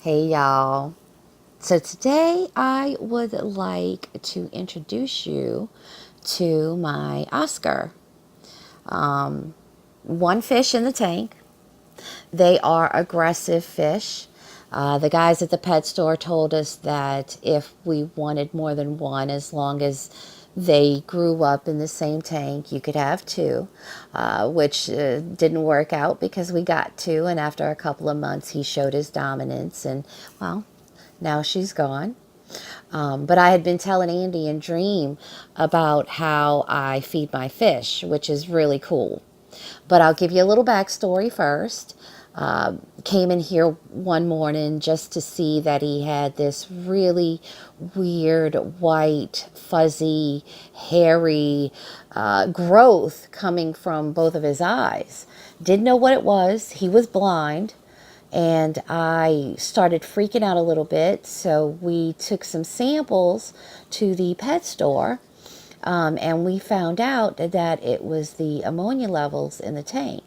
Hey y'all. So today I would like to introduce you to my Oscar. One fish in the tank. They are aggressive fish. The guys at the pet store told us that if we wanted more than one, as long as they grew up in the same tank, you could have two, which didn't work out because we got two, and after a couple of months, he showed his dominance, and well, now she's gone. But I had been telling Andy and Dream about how I feed my fish, which is really cool. But I'll give you a little backstory first. Came in here one morning just to see that he had this really weird, white, fuzzy, hairy growth coming from both of his eyes. Didn't know what it was. He was blind. And I started freaking out a little bit. So we took some samples to the pet store, and we found out that it was the ammonia levels in the tank.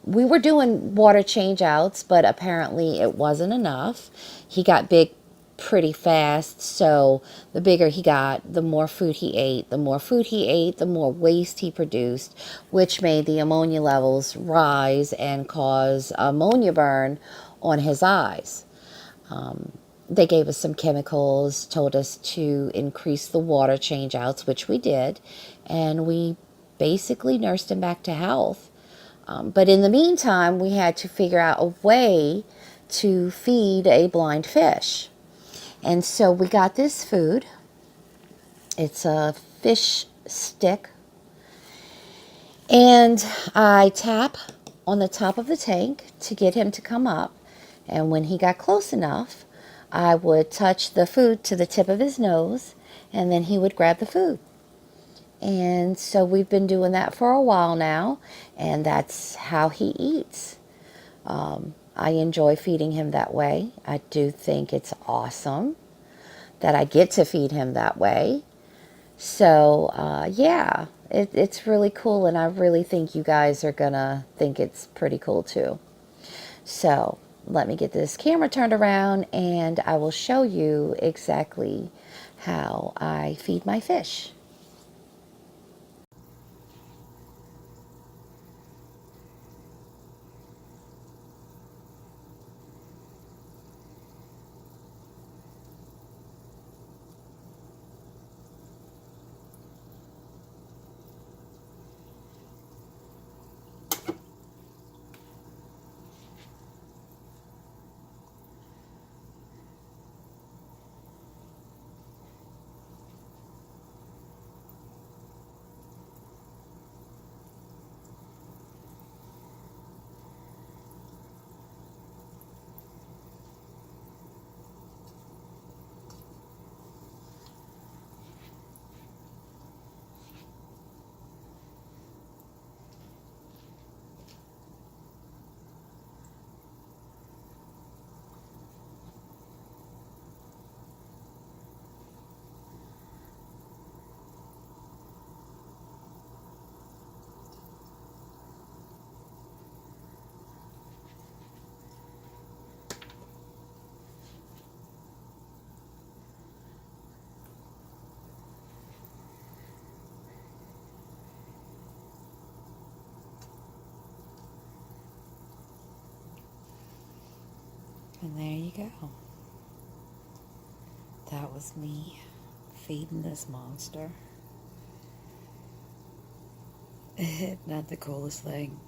We were doing water change outs, but apparently it wasn't enough. He got big pretty fast, so the bigger he got, the more food he ate. The more food he ate, the more waste he produced, which made the ammonia levels rise and cause ammonia burn on his eyes. They gave us some chemicals, told us to increase the water change outs, which we did, and we basically nursed him back to health. But in the meantime, we had to figure out a way to feed a blind fish. And so we got this food. It's a fish stick. And I tap on the top of the tank to get him to come up. And when he got close enough, I would touch the food to the tip of his nose, and then he would grab the food. And so we've been doing that for a while now, and that's how he eats. I enjoy feeding him that way. I do think it's awesome that I get to feed him that way. So, yeah, it's really cool, and I really think you guys are going to think it's pretty cool too. So, let me get this camera turned around, and I will show you exactly how I feed my fish. And there you go. That was me feeding this monster. Not the coolest thing.